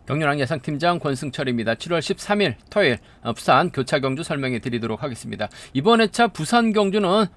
경륜왕 예상팀장 권승철입니다. 7월 13일 토요일 부산 교차경주 설명해 드리도록 하겠습니다. 이번 회차 부산 경주는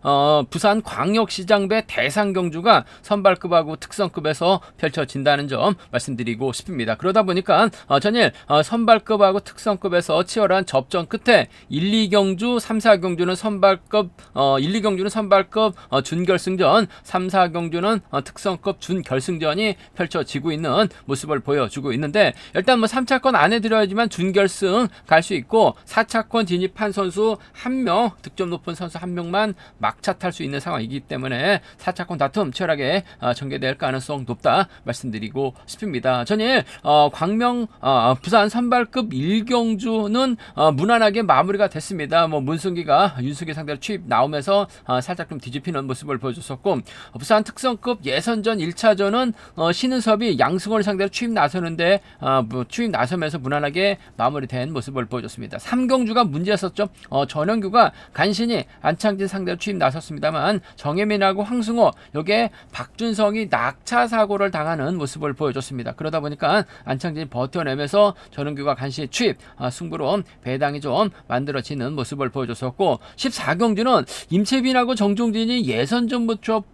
부산 광역시장배 대상경주가 선발급하고 특성급에서 펼쳐진다는 점 말씀드리고 싶습니다. 그러다 보니까 전일 선발급하고 특성급에서 치열한 접전 끝에 1, 2경주, 3, 4경주는 선발급 1, 2경주는 선발급 준결승전, 3, 4경주는 특성급 준결승전이 펼쳐지고 있는 모습을 보여주고 있는데, 일단 3차권 안에 들어야지만 준결승 갈 수 있고 4차권 진입한 선수 1명, 득점 높은 선수 1명만 막차 탈 수 있는 상황이기 때문에 4차권 다툼 치열하게 전개될 가능성 높다 말씀드리고 싶습니다. 전일 부산 선발급 1경주는 무난하게 마무리가 됐습니다. 문승기가 윤승기 상대로 추입 나오면서 살짝 좀 뒤집히는 모습을 보여줬었고, 부산 특성급 예선전 1차전은 신은섭이 양승호를 상대로 추입 나서는데 추입 나서면서 무난하게 마무리된 모습을 보여줬습니다. 3경주가 문제였었죠. 전영규가 간신히 안창진 상대로 추입 나섰습니다만 정혜민하고 황승호, 여기에 박준성이 낙차 사고를 당하는 모습을 보여줬습니다. 그러다 보니까 안창진이 버텨내면서 전영규가 간신히 추입, 승부로 배당이 좀 만들어지는 모습을 보여줬었고, 14경주는 임채빈하고 정종진이 예선전부터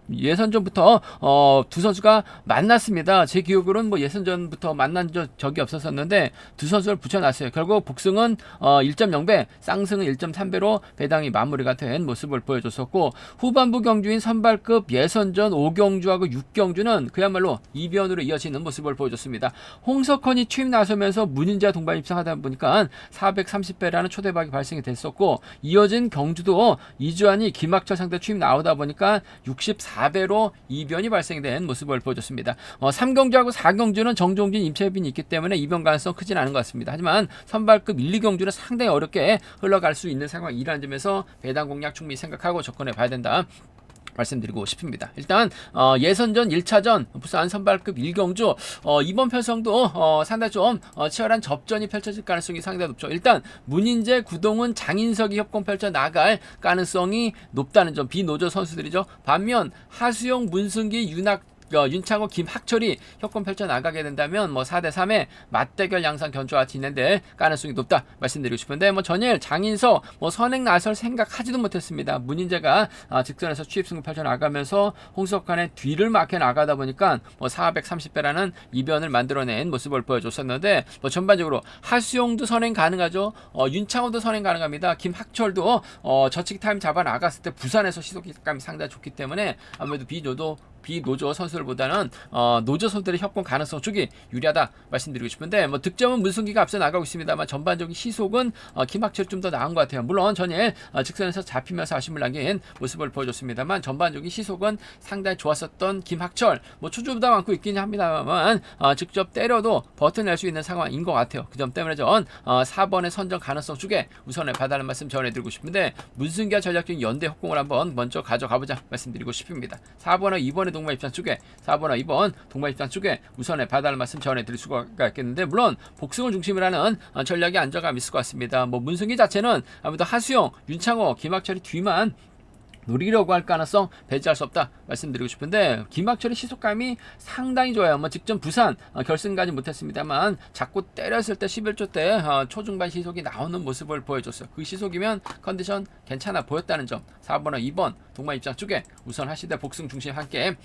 두 선수가 만났습니다. 제 기억으로는 예선전부터 만난 적이 없었는데 두 선수를 붙여놨어요. 결국 복승은 1.0배, 쌍승은 1.3배로 배당이 마무리가 된 모습을 보여줬었고, 후반부 경주인 선발급 예선전 5경주하고 6경주는 그야말로 이변으로 이어지는 모습을 보여줬습니다. 홍석헌이 취임 나서면서 문인재 동반 입상하다 보니까 430배라는 초대박이 발생이 됐었고, 이어진 경주도 이주환이 김학철 상대 취임 나오다 보니까 64배로 이변이 발생된 모습을 보여줬습니다. 3경주하고 4경주는 정종진, 임채빈이 있기 때문에 이변 가능성 크진 않은 것 같습니다. 하지만 선발급 1, 2경주는 상당히 어렵게 흘러갈 수 있는 상황이라는 점에서 배당 공략 충분히 생각하고 접근해 봐야 된다 말씀드리고 싶습니다. 일단 예선전 1차전 부산 선발급 1경주 이번 편성도 상당히 좀 치열한 접전이 펼쳐질 가능성이 상당히 높죠. 일단 문인재, 구동훈, 장인석이 협공 펼쳐 나갈 가능성이 높다는 점, 비노조 선수들이죠. 반면 하수영, 문승기, 윤창호, 김학철이 협공 펼쳐 나가게 된다면 4대3의 맞대결 양상 견주와 진행될 가능성이 높다 말씀드리고 싶은데, 전일 장인석 선행 나설 생각하지도 못했습니다. 문인재가 직선에서 추입승부 펼쳐 나가면서 홍석환의 뒤를 막혀 나가다 보니까 430배라는 이변을 만들어낸 모습을 보여줬었는데, 전반적으로 하수용도 선행 가능하죠. 윤창호도 선행 가능합니다. 김학철도 저치기 타임 잡아 나갔을 때 부산에서 시도기감이 상당히 좋기 때문에 아무래도 비노조 선수들보다는 노조 선수들의 협공 가능성 쪽이 유리하다 말씀드리고 싶은데, 득점은 문승기가 앞서 나가고 있습니다만 전반적인 시속은 김학철이 좀 더 나은 것 같아요. 물론 전일 직선에서 잡히면서 아쉬움을 남긴 모습을 보여줬습니다만 전반적인 시속은 상당히 좋았었던 김학철, 초주보다 많고 있긴 합니다만 직접 때려도 버텨낼 수 있는 상황인 것 같아요. 그 점 때문에 전 4번의 선정 가능성 쪽에 우선을 봐달라는 말씀 전해드리고 싶은데, 문승기와 전략적인 연대 협공을 한번 먼저 가져가보자 말씀드리고 싶습니다. 4번과 2번의 동반 입장 쪽에, 4번과 2번 동반 입장 쪽에 우선에 봐달라는 말씀 전해드릴 수가 있겠는데, 물론 복승을 중심으로 하는 전략의 안정감이 있을 것 같습니다. 문승기 자체는 아무래도 하수영, 윤창호, 김학철이 뒤만 노리려고 할 가능성 배제할 수 없다 말씀드리고 싶은데, 김학철의 시속감이 상당히 좋아요. 직전 부산 결승까지 못했습니다만 자꾸 때렸을 때 11조 때 초중반 시속이 나오는 모습을 보여줬어요. 그 시속이면 컨디션 괜찮아 보였다는 점, 4번과 2번 동반 입장 쪽에 우선 하시되 복승 중심 함께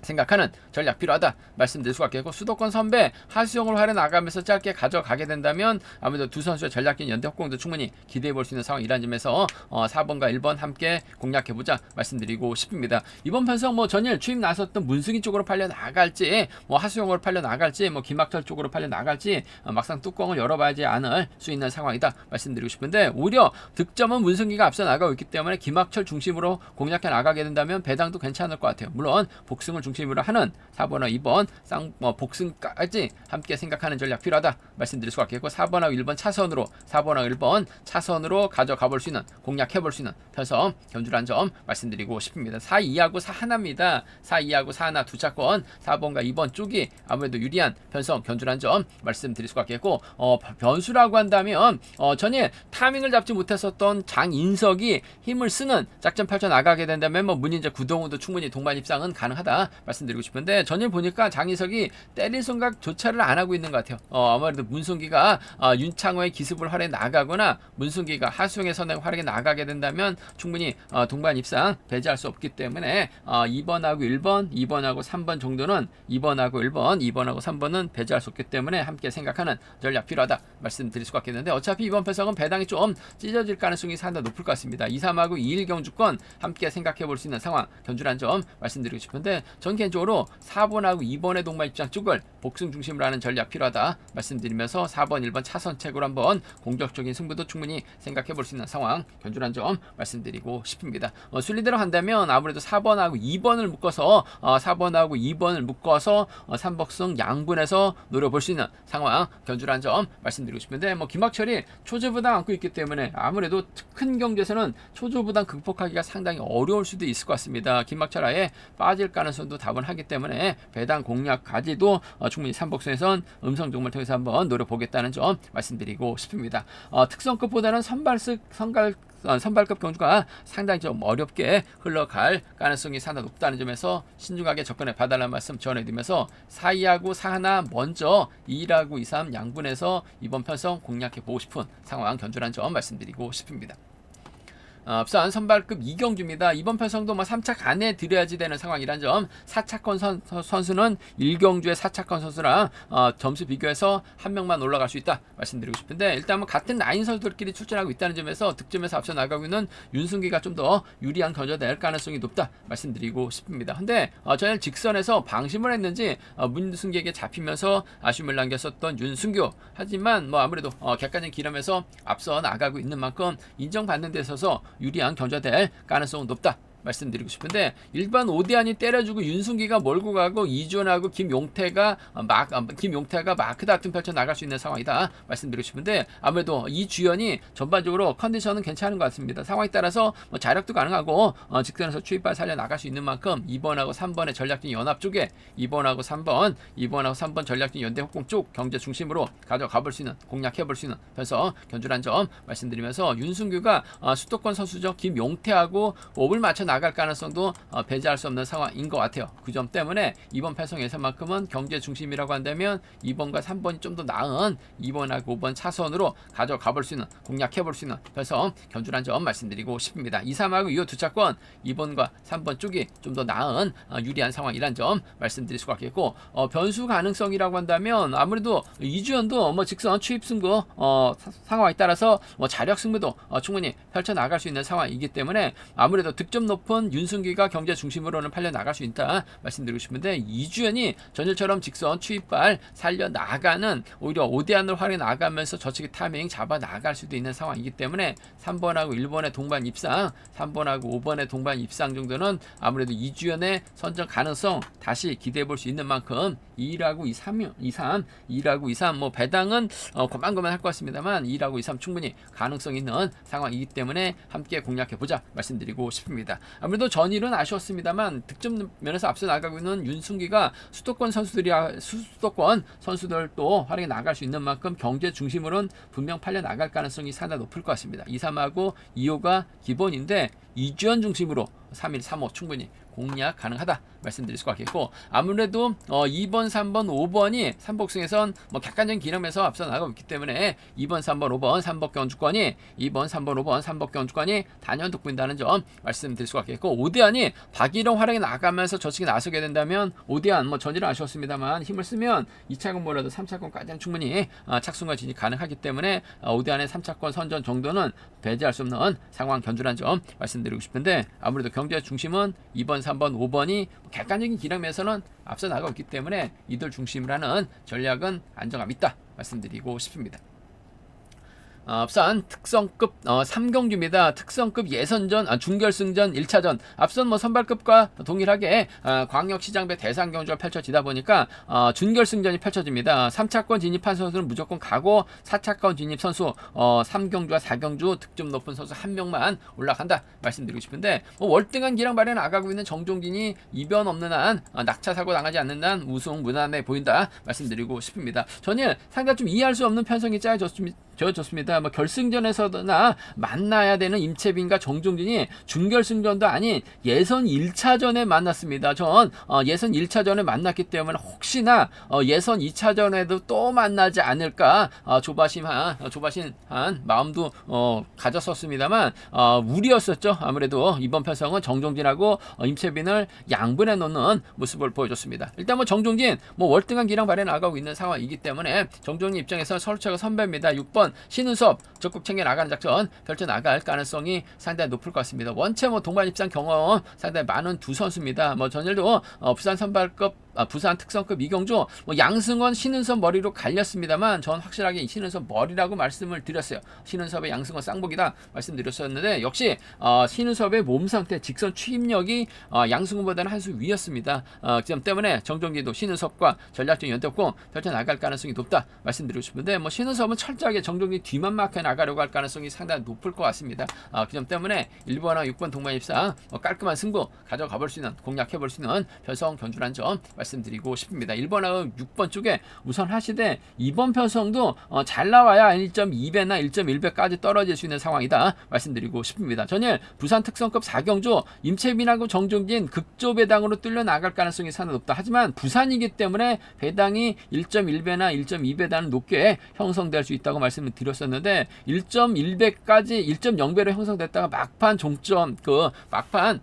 생각하는 전략 필요하다 말씀드릴 수가 있겠고, 수도권 선배 하수영을 활용 나가면서 짧게 가져가게 된다면 아무래도 두 선수의 전략적인 연대 협공도 충분히 기대해 볼 수 있는 상황이라는 점에서 4번과 1번 함께 공략해보자 말씀드리고 싶습니다. 이번 편성 전일 추임 나섰던 문승희 쪽으로 팔려 나갈지, 하수영으로 팔려 나갈지, 김학철 쪽으로 팔려 나갈지 막상 뚜껑을 열어봐야지 않을 수 있는 상황이다 말씀드리고 싶은데, 오히려 득점은 문승희가 앞서 나가고 있기 때문에 김학철 중심으로 공략해 나가게 된다면 배당도 괜찮을 것 같아요. 물론 복승을 중심으로 하는 4번과 2번 복승까지 함께 생각하는 전략 필요하다 말씀드릴 수가 있겠고, 4번하고 1번 차선으로 4번하고 1번 차선으로 가져가 볼 수 있는, 공략해 볼 수 있는 편성 견주라는 점 말씀드리고 싶습니다. 4-2하고 4-1입니다. 4-2하고 4-1 두 차권 4번과 2번 쪽이 아무래도 유리한 편성 견주라는 점 말씀드릴 수가 있겠고, 변수라고 한다면 전에 타이밍을 잡지 못했었던 장인석이 힘을 쓰는 작전 펼쳐 나가게 된다면 문인재, 구동훈도 충분히 동반 입상은 가능하다 말씀드리고 싶은데 전일 보니까 장희석이 때릴 생각조차를 안 하고 있는 것 같아요. 아무래도 문승기가 윤창호의 기습을 활용해 나가거나 문승기가 하수영의 선행 활용해 나가게 된다면 충분히 동반 입상 배제할 수 없기 때문에 2번하고 1번, 2번하고 3번 정도는 2번하고 1번, 2번하고 3번은 배제할 수 없기 때문에 함께 생각하는 전략 필요하다 말씀드릴 수가 있겠는데 어차피 이번 패석은 배당이 좀 찢어질 가능성이 상당히 높을 것 같습니다. 2, 3하고 2, 1 경주권 함께 생각해 볼 수 있는 상황 견주란 점 말씀드리고 싶은데 전 개인적으로 4번하고 2번의 동반 입장 쪽을 복승 중심으로 하는 전략 필요하다 말씀드리면서 4번, 1번 차선책으로 한번 공격적인 승부도 충분히 생각해 볼 수 있는 상황 견주란 점 말씀드리고 싶습니다. 순리대로 한다면 아무래도 4번하고 2번을 묶어서 3복승 양분해서 노려볼 수 있는 상황 견주란 점 말씀드리고 싶은데 김학철이 초조부담 안고 있기 때문에 아무래도 큰 경기에서는 초조부담 극복하기가 상당히 어려울 수도 있을 것 같습니다. 김학철 아예 빠질 가능성도 다분하기 때문에 배당 공략까지도 충분히 3복승에선 음성 종목을 통해서 한번 노려보겠다는 점 말씀드리고 싶습니다. 특성급보다는 선발급 경주가 상당히 좀 어렵게 흘러갈 가능성이 상당히 높다는 점에서 신중하게 접근해 봐달라는 말씀 전해드리면서 4-2하고 4-1 먼저 2라고 2-3 양분해서 이번 편성 공략해 보고 싶은 상황 견주란 점 말씀드리고 싶습니다. 우선 선발급 이경주입니다. 이번 편성도 3차 안에 들여야지 되는 상황이란 점 4차권 선수는 1경주의 4차권 선수랑 점수 비교해서 한 명만 올라갈 수 있다 말씀드리고 싶은데 일단 같은 라인 선수들끼리 출전하고 있다는 점에서 득점에서 앞서 나가고 있는 윤승기가 좀 더 유리한 견주가 될 가능성이 높다 말씀드리고 싶습니다. 근데 전에 직선에서 방심을 했는지 문승기에게 잡히면서 아쉬움을 남겼었던 윤승규 하지만 아무래도 객관적인 기름에서 앞서 나가고 있는 만큼 인정받는 데 있어서 유리한 견주될 가능성은 높다 말씀드리고 싶은데 일반 오대안이 때려주고 윤승기가 몰고 가고 이준하고 김용태가 마크 다툼 펼쳐 나갈 수 있는 상황이다 말씀드리고 싶은데 아무래도 이 주연이 전반적으로 컨디션은 괜찮은 것 같습니다. 상황에 따라서 자력도 가능하고 직선에서 추입발 살려 나갈 수 있는 만큼 2번하고 3번의 전략적인 연합 쪽에 2번하고 3번 전략적인 연대 협공 쪽 경제 중심으로 가져가 볼 수 있는 공략해 볼 수 있는 그래서 견주란 점 말씀드리면서 윤승규가 수도권 선수죠. 김용태하고 옵을 맞춰 나갈 가능성도 배제할 수 없는 상황인 것 같아요. 그 점 때문에 이번 패성 예선만큼은 경제 중심이라고 한다면 2번과 3번이 좀 더 나은 2번하고 5번 차선으로 가져가 볼 수 있는 공략해 볼 수 있는 그래서 견주란 점 말씀드리고 싶습니다. 2, 3하고 2호 두 차권 2번과 3번 쪽이 좀 더 나은 유리한 상황이란 점 말씀드릴 수가 있겠고 변수 가능성이라고 한다면 아무래도 이주연도 직선 추입 승부 상황에 따라서 자력 승부도 충분히 펼쳐 나갈 수 있는 상황이기 때문에 아무래도 득점 높은 윤승기가 경제 중심으로는 팔려 나갈 수 있다 말씀드리고 싶은데 이주연이 전일처럼 직선 추입발 살려 나가는 오히려 5대안을 활용해 나가면서 저측의 타이밍 잡아 나갈 수도 있는 상황이기 때문에 3번하고 1번의 동반 입상 3번하고 5번의 동반 입상 정도는 아무래도 이주연의 선정 가능성 다시 기대해 볼 수 있는 만큼 2라고 2라고 2-3 배당은 고만고만 할 것 같습니다만 2라고 2-3 충분히 가능성 있는 상황이기 때문에 함께 공략해 보자 말씀드리고 싶습니다. 아무래도 전일은 아쉬웠습니다만 득점 면에서 앞서 나가고 있는 윤승기가 수도권 선수들도 활용해 나갈 수 있는 만큼 경제 중심으로는 분명 팔려 나갈 가능성이 상당히 높을 것 같습니다. 2, 3하고 2호가 기본인데 이주연 중심으로 3일, 3호 충분히 공략 가능하다 말씀드릴 수가 있겠고 아무래도 2번, 3번, 5번이 3복승에선 객관적인 기름에서 앞서 나가고 있기 때문에 2번, 3번, 5번 3복 경주권이 2번, 3번, 5번 3복 경주권이 단연 돋보인다는 점 말씀드릴 수가 있겠고 5대안이 박일영 활용에 나가면서 저측에 나서게 된다면 5대안 전일은 아쉬웠습니다만 힘을 쓰면 2차권 몰라도 3차권까지는 충분히 착순과 진입 가능하기 때문에 5대안의 3차권 선전 정도는 배제할 수 없는 상황 견주란 점 말씀드리고 싶은데 아무래도 경제 중심은 2번, 3번, 5번이 객관적인 기름에서는 앞서 나가고 있기 때문에 이들 중심으로 하는 전략은 안정감 있다 말씀드리고 싶습니다. 앞선 특성급 3경주입니다. 특성급 예선전 준결승전 1차전 앞선 선발급과 동일하게 광역시장배 대상경주가 펼쳐지다 보니까 준결승전이 펼쳐집니다. 3차권 진입한 선수는 무조건 가고 4차권 진입 선수 3경주와 4경주 득점 높은 선수 한 명만 올라간다 말씀드리고 싶은데 월등한 기량 발휘 나가고 있는 정종진이 이변 없는 한 낙차사고 당하지 않는 한 우승 무난해 보인다 말씀드리고 싶습니다. 전일 상당히 좀 이해할 수 없는 편성이 짜여졌습니다. 좋습니다. 뭐 결승전에서나 만나야 되는 임채빈과 정종진이 준결승전도 아닌 예선 1차전에 만났습니다. 전 예선 1차전에 만났기 때문에 혹시나 예선 2차전에도 또 만나지 않을까 조바심한 마음도 가졌었습니다만 우리였었죠. 아무래도 이번 편성은 정종진하고 임채빈을 양분해 놓는 모습을 보여줬습니다. 일단 뭐 정종진 월등한 기량 발휘 나가고 있는 상황이기 때문에 정종진 입장에서 서울차가 선배입니다. 6번 신은섭 적극 챙겨 나가는 작전 펼쳐 나갈 가능성이 상당히 높을 것 같습니다. 원체 동반 입장 경험 상당히 많은 두 선수입니다. 전일도 부산 선발급 부산 특성급 이경주 양승원 신은섭 머리로 갈렸습니다만 전 확실하게 신은섭 머리라고 말씀을 드렸어요. 신은섭의 양승원 쌍복이다 말씀드렸었는데 역시 신은섭의 몸 상태 직선 추임력이 양승원보다는 한 수 위였습니다. 그 점 때문에 정종기도 신은섭과 전략적 연대공 펼쳐 나갈 가능성이 높다 말씀드리고 싶은데 신은섭은 철저하게 정종기 뒤만 막혀 나가려고 할 가능성이 상당히 높을 것 같습니다. 그 점 때문에 1번과 6번 동반입상 깔끔한 승부 가져가 볼 수 있는 공략해 볼 수 있는 편성 견주란 점 말씀드리고 싶습니다. 1번하고 6번 쪽에 우선 하시되 이번 편성도 잘 나와야 1.2배나 1.1배까지 떨어질 수 있는 상황이다 말씀드리고 싶습니다. 전일 부산 특성급 4경주 임채빈하고 정종진 극조 배당으로 뚫려 나갈 가능성이 상당히 높다. 하지만 부산이기 때문에 배당이 1.1배나 1.2배다는 높게 형성될 수 있다고 말씀을 드렸었는데 1.1배까지 1.0배로 형성됐다가 막판 종점 막판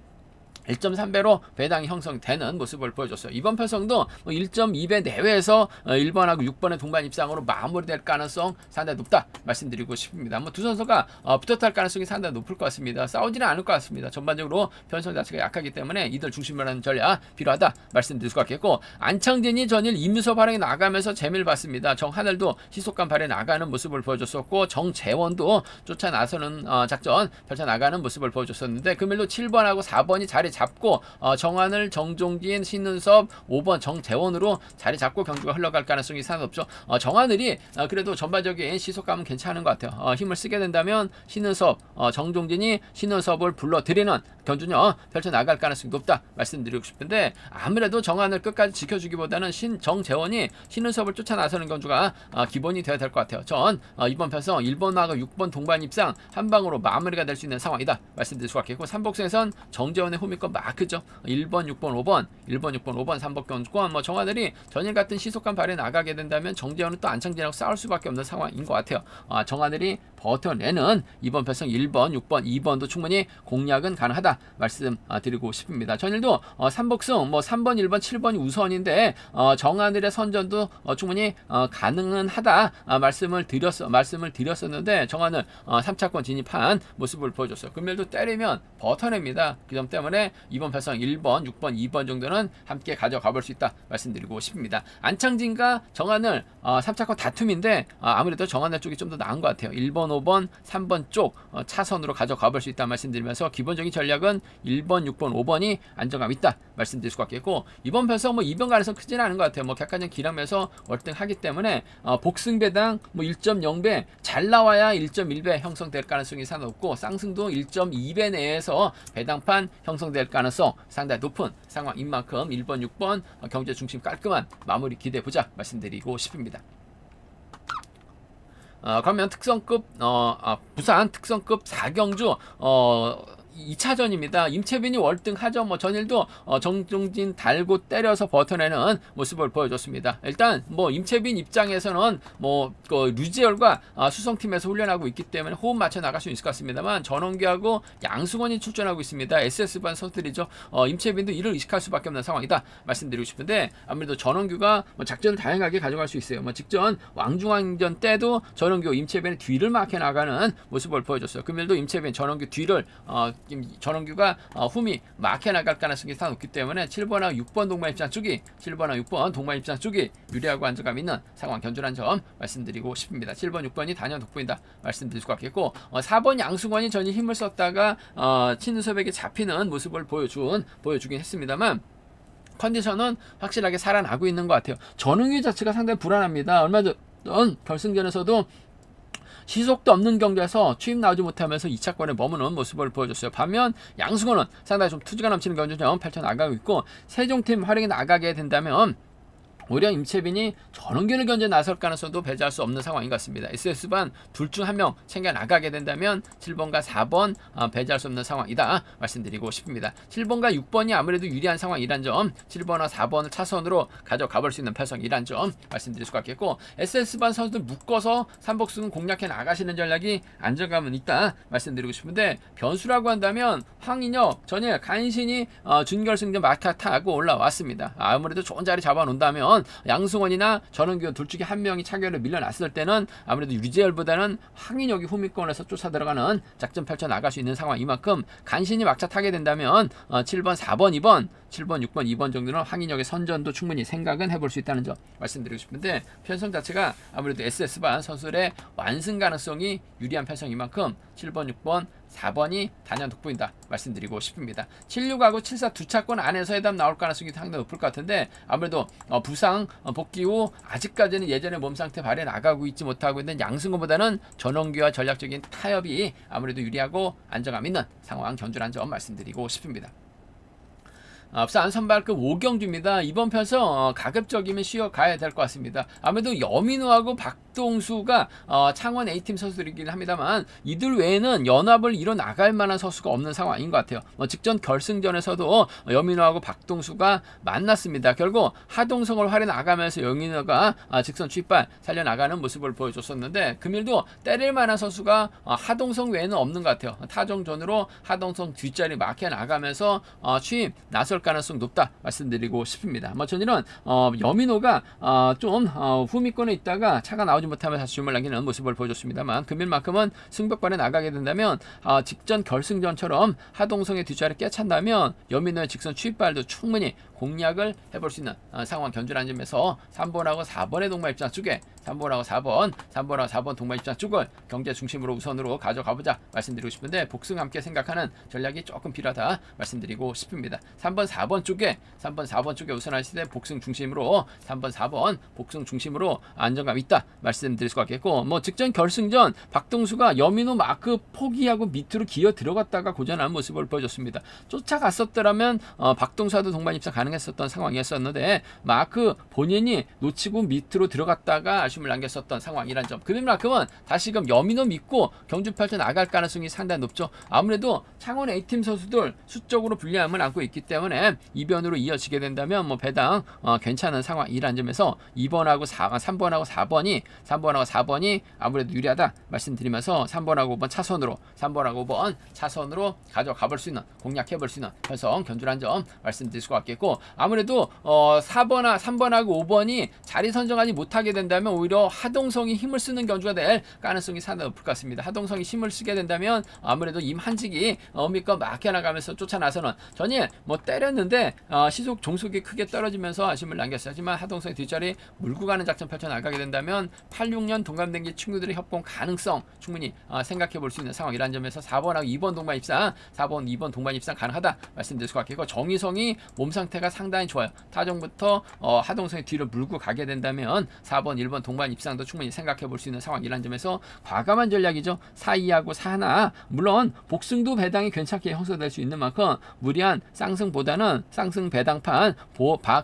1.3배로 배당이 형성되는 모습을 보여줬어요. 이번 편성도 1.2배 내외에서 1번하고 6번의 동반 입상으로 마무리될 가능성 상당히 높다 말씀드리고 싶습니다. 두 선수가 붙었다 할 가능성이 상당히 높을 것 같습니다. 싸우지는 않을 것 같습니다. 전반적으로 편성 자체가 약하기 때문에 이들 중심으로 하는 전략 필요하다 말씀드릴 수 있겠고 안창진이 전일 임유섭 활약에 나가면서 재미를 봤습니다. 정하늘도 시속감 발휘 나가는 모습을 보여줬었고 정재원도 쫓아 나서는 작전 펼쳐 나가는 모습을 보여줬었는데 금일도 7번하고 4번이 자리 잡고 정하늘, 정종진, 신은섭, 5번 정재원으로 자리 잡고 경주가 흘러갈 가능성이 상당히 높죠. 정하늘이 그래도 전반적인 시속감은 괜찮은 것 같아요. 힘을 쓰게 된다면 신은섭, 정종진이 신은섭을 불러들이는 견주력 펼쳐 나갈 가능성이 높다 말씀드리고 싶은데 아무래도 정하늘 끝까지 지켜주기보다는 정재원이 신은섭을 쫓아 나서는 견주가 기본이 되어야 될 것 같아요. 전 이번 편성 1번하고 6번 동반 입상 한 방으로 마무리가 될 수 있는 상황이다 말씀드릴 수 있겠고 3복수에선 정재원의 호미권 마크죠. 1번, 6번, 5번 1번, 6번, 5번 3번 견주권 정하늘이 전일 같은 시속감 발휘 나가게 된다면 정재원은 또 안창진하고 싸울 수밖에 없는 상황인 것 같아요. 정하늘이 버텨내는 이번 편성 1번, 6번, 2번도 충분히 공략은 가능하다 말씀드리고 싶습니다. 전일도 3복승 3번, 1번, 7번이 우선인데 정하늘의 선전도 충분히 가능은 하다 말씀을 드렸었는데 정하늘 3차권 진입한 모습을 보여줬어요. 금일도 때리면 버텨냅니다. 그 점 때문에 이번 편성 1번, 6번, 2번 정도는 함께 가져가 볼 수 있다 말씀드리고 싶습니다. 안창진과 정하늘 3차권 다툼인데 아무래도 정하늘 쪽이 좀 더 나은 것 같아요. 1번, 5번, 3번 쪽 차선으로 가져가 볼 수 있다 말씀드리면서 기본적인 전략은 1번, 6번, 5번이 안정감 있다 말씀드릴 수 있겠고 이번 편성 2번 가능성 크지는 않은 것 같아요. 객관적 기량에서 월등하기 때문에 복승 배당 1.0배 잘 나와야 1.1배 형성될 가능성이 상당히 높고 쌍승도 1.2배 내에서 배당판 형성될 가능성 상당히 높은 상황인 만큼 1번, 6번 경제 중심 깔끔한 마무리 기대해보자 말씀드리고 싶습니다. 그러면 특성급 부산 특성급 4경주 2차전입니다. 임채빈이 월등하죠. 전일도 정종진 달고 때려서 버텨내는 모습을 보여줬습니다. 일단 임채빈 입장에서는 류지열과 수성팀에서 훈련하고 있기 때문에 호흡 맞춰 나갈 수 있을 것 같습니다만 전원기하고 양승원이 출전하고 있습니다. SS반 선수들이죠. 임채빈도 이를 의식할 수밖에 없는 상황이다 말씀드리고 싶은데 아무래도 전원규가 작전을 다양하게 가져갈 수 있어요. 직전 왕중왕전 때도 전원규 임채빈의 뒤를 막혀 나가는 모습을 보여줬어요. 금일도 임채빈 전원규 뒤를 전원규가 흠이 막혀 나갈 가능성이 상당히 높기 때문에 7번하고 6번 동반 입장 쪽이 7번하고 6번 동반 입장 쪽이 유리하고 안정감 있는 상황 견주란 점 말씀드리고 싶습니다. 7번, 6번이 단연 돋보인다 말씀드릴 수 있겠고 4번 양승원이 전이 힘을 썼다가 신은섭에게 잡히는 모습을 보여주긴 했습니다만 컨디션은 확실하게 살아나고 있는 것 같아요. 전웅규 자체가 상당히 불안합니다. 얼마 전 결승전에서도 시속도 없는 경기에서 추임 나오지 못하면서 2차권에 머무는 모습을 보여줬어요. 반면 양승호는 상당히 좀 투지가 넘치는 경기를 펼쳐나가고 있고 세종팀 활약이 나가게 된다면 오히려 임채빈이 전원균을 견제 나설 가능성도 배제할 수 없는 상황인 것 같습니다. SS반 둘 중 한 명 챙겨 나가게 된다면 7번과 4번 배제할 수 없는 상황이다 말씀드리고 싶습니다. 7번과 6번이 아무래도 유리한 상황이란 점, 7번과 4번을 차선으로 가져가 볼 수 있는 편성이란 점 말씀드릴 수가 있겠고, SS반 선수들 묶어서 3복수는 공략해 나가시는 전략이 안정감은 있다 말씀드리고 싶은데, 변수라고 한다면 황인혁, 전일 간신히 준결승전 마카 타고 올라왔습니다. 아무래도 좋은 자리 잡아놓는다면 양승원이나 전원규 둘 중에 한 명이 차결을 밀려났을 때는 아무래도 유재열보다는 황인혁이 후미권에서 쫓아 들어가는 작전 펼쳐 나갈 수 있는 상황, 이만큼 간신히 막차 타게 된다면 7번, 4번, 2번, 7번, 6번, 2번 정도는 황인혁의 선전도 충분히 생각은 해볼 수 있다는 점 말씀드리고 싶은데, 편성 자체가 아무래도 SS반 선수들의 완승 가능성이 유리한 편성인 만큼 7번, 6번, 4번이 단연 돋보인다 말씀드리고 싶습니다. 76하고 74 두 차권 안에서 해답 나올 가능성이 상당히 높을 것 같은데, 아무래도 부상 복귀 후 아직까지는 예전의 몸 상태 발휘 나가고 있지 못하고 있는 양승호보다는 전원기와 전략적인 타협이 아무래도 유리하고 안정감 있는 상황 견주란 점 말씀드리고 싶습니다. 부산 선발급 5경주입니다. 이번 편서 가급적이면 쉬어가야 될 것 같습니다. 아무래도 여민호하고 박동수가 창원 A팀 선수들이긴 합니다만, 이들 외에는 연합을 이뤄 나갈 만한 선수가 없는 상황인 것 같아요. 직전 결승전에서도 여민호하고 박동수가 만났습니다. 결국 하동성을 활용 나가면서 여민호가 직선 뒷발 살려나가는 모습을 보여줬었는데, 금일도 때릴 만한 선수가 하동성 외에는 없는 것 같아요. 타종전으로 하동성 뒷자리 막혀 나가면서 취임 나설 가능성 높다 말씀드리고 싶습니다. 전일은 여민호가 좀 후미권에 있다가 차가 나오지 못하면서 다시 줌을 남기는 모습을 보여줬습니다만, 금일만큼은 승벽발에 나가게 된다면 직전 결승전처럼 하동성의 뒷자리 깨찬다면 여민호의 직선 추입발도 충분히 공략을 해볼 수 있는 상황 견주라는 점에서 3번하고 4번의 동반 입장 쪽에 3번하고 4번 동반 입장 쪽을 경제 중심으로 우선으로 가져가보자 말씀드리고 싶은데, 복승 함께 생각하는 전략이 조금 필요하다 말씀드리고 싶습니다. 3번 4번 쪽에 우선하실 때 복승 중심으로 3번 4번 복승 중심으로 안정감 있다 말씀드릴 수가 있겠고, 직전 결승전 박동수가 여민호 마크 포기하고 밑으로 기어 들어갔다가 고전한 모습을 보여줬습니다. 쫓아갔었더라면 박동수와도 동반 입장 가능했었던 상황이었었는데, 마크 본인이 놓치고 밑으로 들어갔다가 아쉬움을 남겼었던 상황이란 점, 그만큼은 다시금 여민호 믿고 경주 펼쳐 나갈 가능성이 상당히 높죠. 아무래도 창원 A팀 선수들 수적으로 불리함을 안고 있기 때문에 이변으로 이어지게 된다면 배당 괜찮은 상황이란 점에서 3번하고 4번이 아무래도 유리하다 말씀드리면서 3번하고 5번 차선으로 가져가 볼 수 있는, 공략해 볼 수 있는 편성 견주란 점 말씀드릴 수가 있겠고, 아무래도 3번하고 5번이 자리 선정하지 못하게 된다면 오히려 하동성이 힘을 쓰는 견주가 될 가능성이 상당히 높을 것 같습니다. 하동성이 힘을 쓰게 된다면 아무래도 임한직이 어미껏 막혀나가면서 쫓아나서는, 전일 때렸는데 시속 종속이 크게 떨어지면서 아쉬움을 남겼어요. 하지만 하동성의 뒷자리 물고 가는 작전 펼쳐 나가게 된다면 86년 동갑내기 친구들의 협공 가능성 충분히 생각해 볼 수 있는 상황이라는 점에서 4번하고 2번 동반 입상, 4번 2번 동반 입상 가능하다 말씀드릴 수가 있겠고, 정희성이 몸 상태가 상당히 좋아요. 타정부터 하동성의 뒤로 물고 가게 된다면 4번 1번 동반 입상도 충분히 생각해 볼 수 있는 상황이라는 점에서 과감한 전략이죠. 4-2하고 4-1, 물론 복승도 배당이 괜찮게 형성될 수 있는 만큼 무리한 쌍승보다는 쌍승 배당판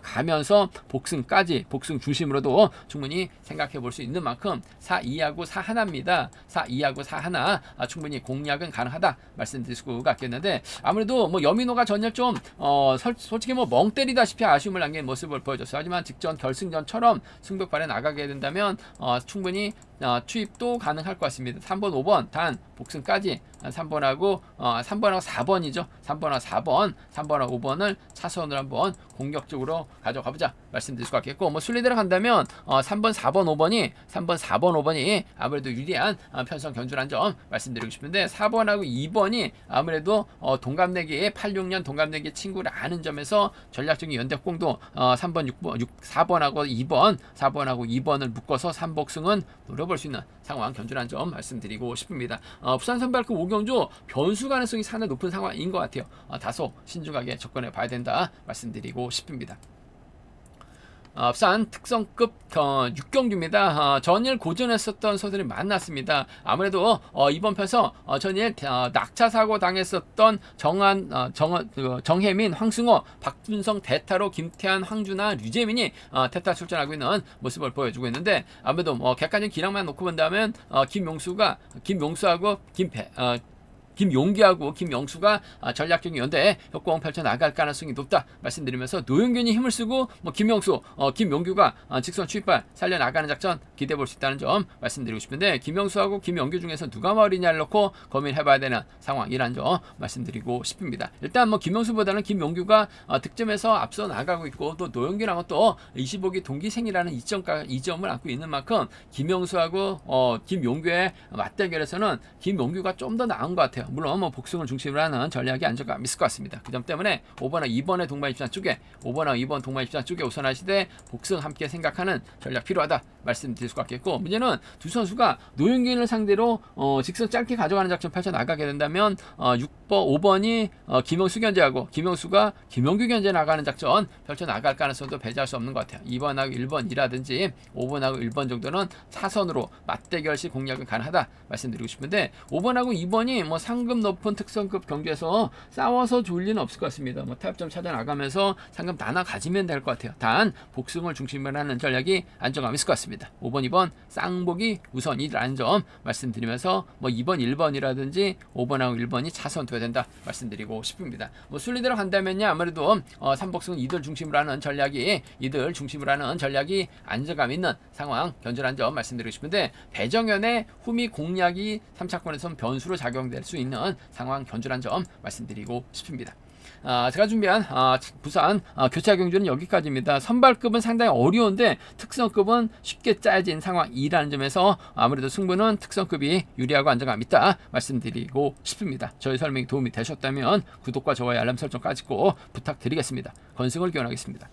가면서 복승까지, 복승 중심으로도 충분히 생각해 볼 수 있는 만큼 4-2하고 4-1입니다. 4-2하고 4-1 충분히 공략은 가능하다 말씀드릴 수가 있겠는데, 아무래도 여민호가 전혀 좀 솔직히 멍 때리다시피 아쉬움을 남긴 모습을 보여줬어요. 하지만 직전 결승전처럼 승벽발에 나가게 된다면 충분히 투입도 가능할 것 같습니다. 3번 5번 단 복승까지 3번하고 4번이죠. 3번하고 5번을 차선으로 한번 공격적으로 가져가보자 말씀드릴 수가 있겠고, 순리대로 간다면 3번 4번 5번이 아무래도 유리한 편성 견주란 점 말씀드리고 싶은데, 4번하고 2번이 아무래도 동갑내기 86년 동갑내기 친구를 아는 점에서 전략적인 연대공도 4번하고 2번을 묶어서 3복승은 노려볼 수 있는 상황 견주란 점 말씀드리고 싶습니다. 부산 선발급 5경주 변수 가능성이 상당히 높은 상황인 것 같아요. 다소 신중하게 접근해 봐야 된다 말씀드리고 싶습니다. 부산 특성급 6경주입니다. 전일 고전했었던 선수들이 많았습니다. 아무래도 이번 편에서 전일 낙차 사고 당했었던 정혜민, 황승호, 박준성, 대타로 김태한, 황준하, 류재민이 대타 출전하고 있는 모습을 보여주고 있는데, 아무래도 객관적인 기량만 놓고 본다면 김용수하고 김용기하고 김영수가 전략적인 연대 역공 펼쳐 나갈 가능성이 높다 말씀드리면서, 노영균이 힘을 쓰고 김영수, 김용규가 직선 추입발 살려 나가는 작전 기대해 볼 수 있다는 점 말씀드리고 싶은데, 김영수하고 김용규 중에서 누가 머리냐를 놓고 고민해봐야 되는 상황이라는 점 말씀드리고 싶습니다. 일단 김영수보다는 김용규가 득점에서 앞서 나가고 있고, 또 노영균하고 또 25기 동기생이라는 이점을 안고 있는 만큼 김영수하고 김용규의 맞대결에서는 김용규가 좀 더 나은 것 같아요. 물론 복승을 중심으로 하는 전략이 안정감 있을 것 같습니다. 그 점 때문에 5번하고 2번의 동반 입장 쪽에 5번하고 2번 동반 입장 쪽에 우선하시되 복승 함께 생각하는 전략 필요하다 말씀드릴 수 같겠고, 문제는 두 선수가 노영균을 상대로 직선 짧게 가져가는 작전 펼쳐 나가게 된다면 5번이 김영수 견제하고 김영수가 김용규 견제 나가는 작전 펼쳐 나갈 가능성도 배제할 수 없는 것 같아요. 2번하고 1번이라든지 5번하고 1번 정도는 차선으로 맞대결시 공략은 가능하다 말씀드리고 싶은데, 5번하고 2번이 상금 높은 특성급 경주에서 싸워서 좋을 리는 없을 것 같습니다. 타협점 찾아 나가면서 상금 나눠 가지면 될 것 같아요. 단 복승을 중심으로 하는 전략이 안정감 있을 것 같습니다. 5번, 2번 쌍복이 우선이라는 점 말씀드리면서 2번, 1번이라든지 5번하고 1번이 차선 둬야 된다 말씀드리고 싶습니다. 순리대로 간다면요, 아무래도 3복승 이들 중심으로 하는 전략이 안정감 있는 상황 견주라는 점 말씀드리고 싶은데, 배정현의 후미 공략이 3차권에선 변수로 작용될 수 있는 상황 견주라는 점 말씀드리고 싶습니다. 제가 준비한 부산 교차 경주는 여기까지입니다. 선발급은 상당히 어려운데 특성급은 쉽게 짜여진 상황이라는 점에서 아무래도 승부는 특성급이 유리하고 안정감 있다 말씀드리고 싶습니다. 저희 설명이 도움이 되셨다면 구독과 좋아요, 알람 설정까지 꼭 부탁드리겠습니다. 건승을 기원하겠습니다.